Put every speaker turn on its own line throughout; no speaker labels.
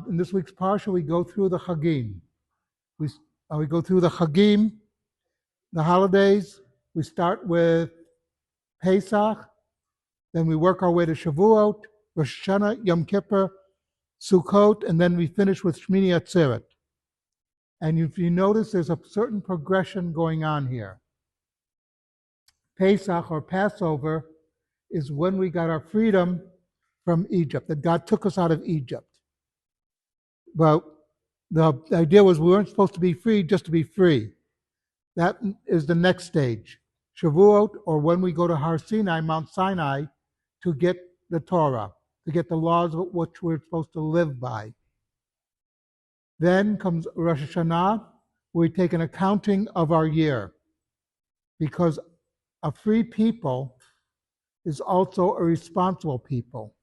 In this week's parsha, we go through the Chagim. We go through the Chagim, the holidays. We start with Pesach, then we work our way to Shavuot, Rosh Hashanah, Yom Kippur, Sukkot, and then we finish with Shmini Atzeret. And if you notice, there's a certain progression going on here. Pesach, or Passover, is when we got our freedom from Egypt, that God took us out of Egypt. But the idea was we weren't supposed to be free just to be free. That is the next stage. Shavuot, or when we go to Har Sinai, Mount Sinai, to get the Torah, to get the laws of which we're supposed to live by. Then comes Rosh Hashanah, where we take an accounting of our year, because a free people is also a responsible people.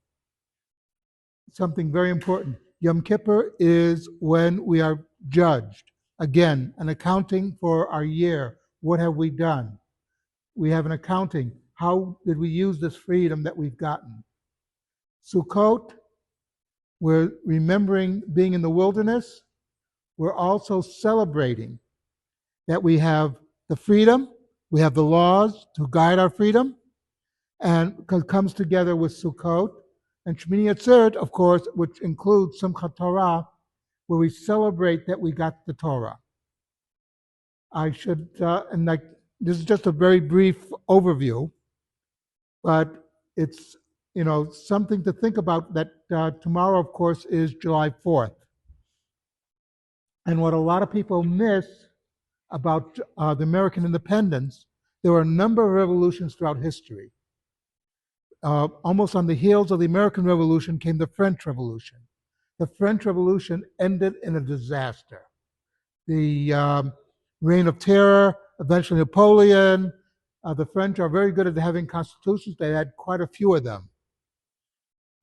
Something very important. Yom Kippur is when we are judged. Again, an accounting for our year. What have we done? We have an accounting. How did we use this freedom that we've gotten? Sukkot, we're remembering being in the wilderness. We're also celebrating that we have the freedom, we have the laws to guide our freedom, and it comes together with Sukkot. And Shmini Atzeret, of course, which includes Simchat Torah, where we celebrate that we got the Torah. This is just a very brief overview, but it's something to think about. That tomorrow, of course, is July 4th, and what a lot of people miss about the American independence, there were a number of revolutions throughout history. Almost on the heels of the American Revolution came the French Revolution. The French Revolution ended in a disaster. The Reign of Terror, eventually Napoleon. The French are very good at having constitutions. They had quite a few of them.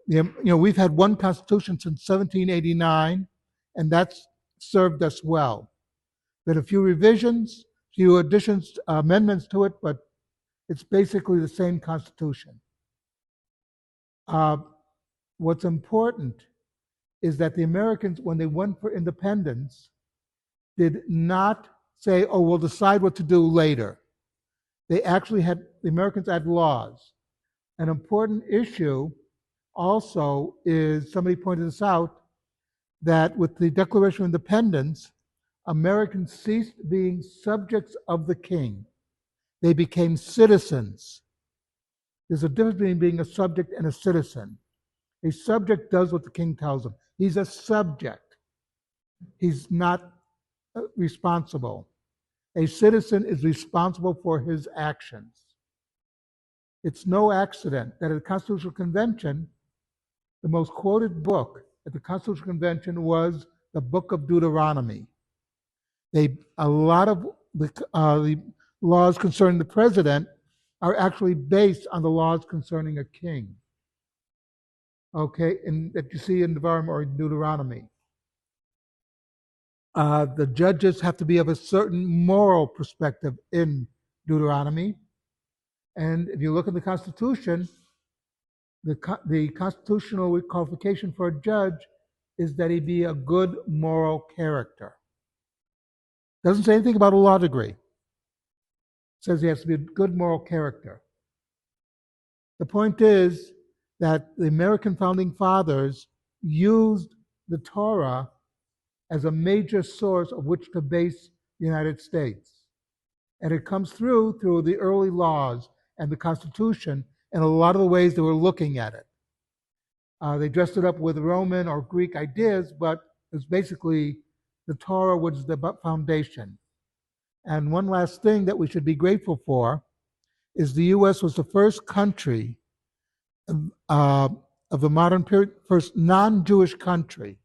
We've had one constitution since 1789, and that's served us well. There have a few revisions, few additions, amendments to it, but it's basically the same constitution. What's important is that the Americans, when they went for independence, did not say, oh, we'll decide what to do later. The Americans had laws. An important issue also is, somebody pointed this out, that with the Declaration of Independence, Americans ceased being subjects of the king. They became citizens. There's a difference between being a subject and a citizen. A subject does what the king tells him. He's a subject. He's not responsible. A citizen is responsible for his actions. It's no accident that at the Constitutional Convention, the most quoted book at the Constitutional Convention was the Book of Deuteronomy. A lot of the laws concerning the president are actually based on the laws concerning a king. Okay, and that you see in Devarim or in Deuteronomy. The judges have to be of a certain moral perspective in Deuteronomy. And if you look at the Constitution, the constitutional qualification for a judge is that he be a good moral character. Doesn't say anything about a law degree. It says he has to be a good moral character. The point is that the American founding fathers used the Torah as a major source of which to base the United States. And it comes through the early laws and the Constitution and a lot of the ways they were looking at it. They dressed it up with Roman or Greek ideas, but it's basically the Torah, which is the foundation. And one last thing that we should be grateful for is the U.S. was the first country of the modern period, first non-Jewish country,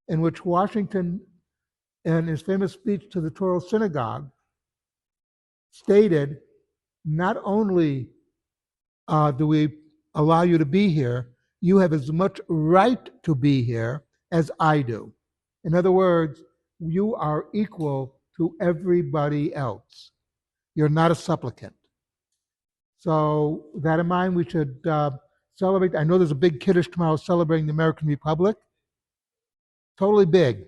in which Washington, in his famous speech to the Torah Synagogue, stated, not only do we allow you to be here, you have as much right to be here as I do. In other words, you are equal to everybody else. You're not a supplicant. So with that in mind, we should celebrate. I know there's a big Kiddush tomorrow celebrating the American Republic. totally big.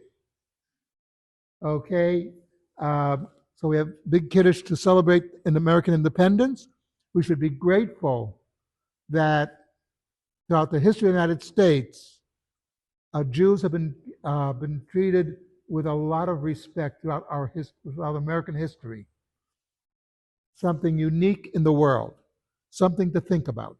Okay, so we have big Kiddush to celebrate in American independence. We should be grateful that throughout the history of the United States, Jews have been treated with a lot of respect throughout American history. Something unique in the world, something to think about.